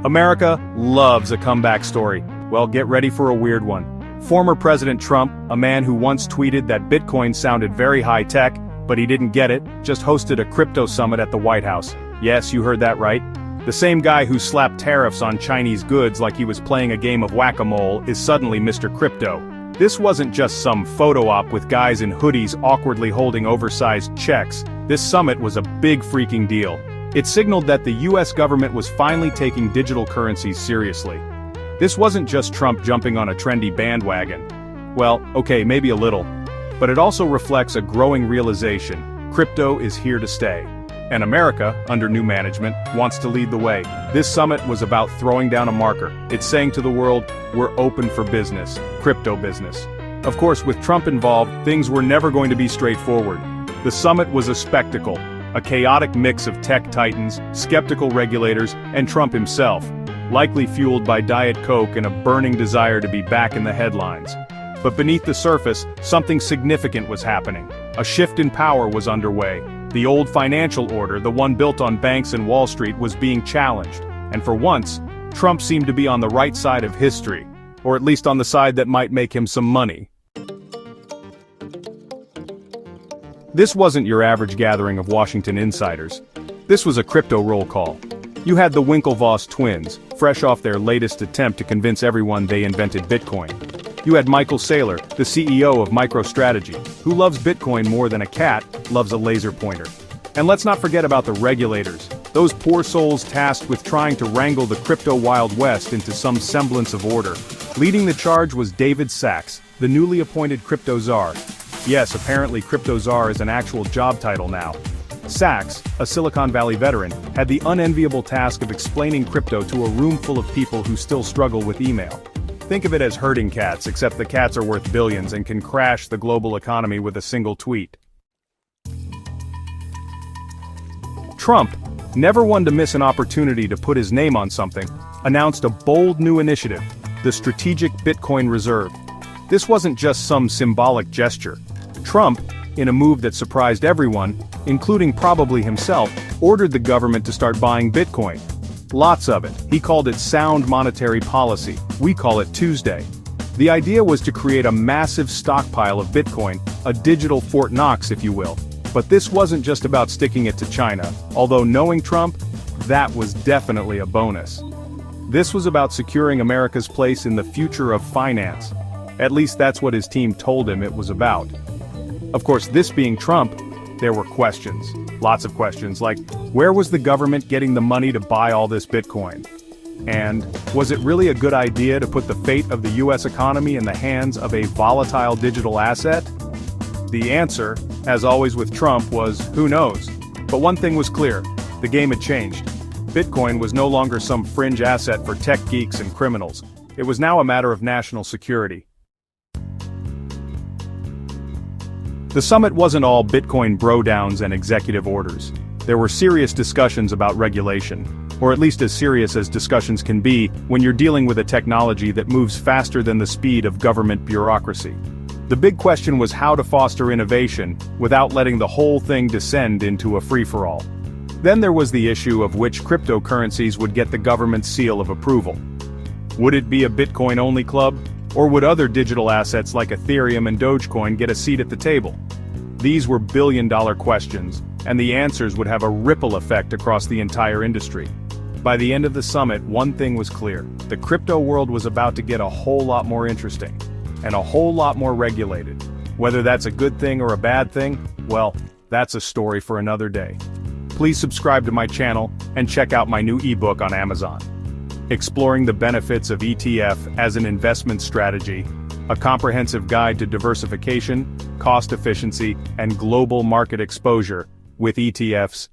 America loves a comeback story. Well, get ready for a weird one. Former President Trump, a man who once tweeted that Bitcoin sounded very high-tech, but he didn't get it, just hosted a crypto summit at the White House. Yes, you heard that right. The same guy who slapped tariffs on Chinese goods like he was playing a game of whack-a-mole is suddenly Mr. Crypto. This wasn't just some photo op with guys in hoodies awkwardly holding oversized checks. This summit was a big freaking deal. It signaled that the US government was finally taking digital currencies seriously. This wasn't just Trump jumping on a trendy bandwagon. Well, okay, maybe a little. But it also reflects a growing realization: crypto is here to stay. And America, under new management, wants to lead the way. This summit was about throwing down a marker. It's saying to the world, we're open for business, crypto business. Of course, with Trump involved, things were never going to be straightforward. The summit was a spectacle, a chaotic mix of tech titans, skeptical regulators, and Trump himself, likely fueled by Diet Coke and a burning desire to be back in the headlines. But beneath the surface, something significant was happening. A shift in power was underway. The old financial order, the one built on banks and Wall Street, was being challenged. And for once, Trump seemed to be on the right side of history, or at least on the side that might make him some money. This wasn't your average gathering of Washington insiders. This was a crypto roll call. You had the Winklevoss twins, fresh off their latest attempt to convince everyone they invented Bitcoin. You had Michael Saylor, the CEO of MicroStrategy, who loves Bitcoin more than a cat loves a laser pointer. And let's not forget about the regulators, those poor souls tasked with trying to wrangle the crypto Wild West into some semblance of order. Leading the charge was David Sachs, the newly appointed crypto czar. Yes, apparently crypto czar is an actual job title now. Sachs, a Silicon Valley veteran, had the unenviable task of explaining crypto to a room full of people who still struggle with email. Think of it as herding cats, except the cats are worth billions and can crash the global economy with a single tweet. Trump, never one to miss an opportunity to put his name on something, announced a bold new initiative, the Strategic Bitcoin Reserve. This wasn't just some symbolic gesture. Trump, in a move that surprised everyone, including probably himself, ordered the government to start buying Bitcoin. Lots of it. He called it sound monetary policy. We call it Tuesday. The idea was to create a massive stockpile of Bitcoin, a digital Fort Knox if you will. But this wasn't just about sticking it to China, although knowing Trump, that was definitely a bonus. This was about securing America's place in the future of finance. At least that's what his team told him it was about. Of course, this being Trump, there were questions. Lots of questions, like, where was the government getting the money to buy all this Bitcoin? And, was it really a good idea to put the fate of the US economy in the hands of a volatile digital asset? The answer, as always with Trump, was, who knows? But one thing was clear, the game had changed. Bitcoin was no longer some fringe asset for tech geeks and criminals. It was now a matter of national security. The summit wasn't all Bitcoin bro-downs and executive orders. There were serious discussions about regulation, or at least as serious as discussions can be when you're dealing with a technology that moves faster than the speed of government bureaucracy. The big question was how to foster innovation without letting the whole thing descend into a free-for-all. Then there was the issue of which cryptocurrencies would get the government's seal of approval. Would it be a Bitcoin-only club? Or would other digital assets like Ethereum and Dogecoin get a seat at the table? These were billion-dollar questions, and the answers would have a ripple effect across the entire industry. By the end of the summit, one thing was clear: the crypto world was about to get a whole lot more interesting, and a whole lot more regulated. Whether that's a good thing or a bad thing, well, that's a story for another day. Please subscribe to my channel, and check out my new ebook on Amazon. Exploring the benefits of ETF as an investment strategy, a comprehensive guide to diversification, cost efficiency, and global market exposure with ETFs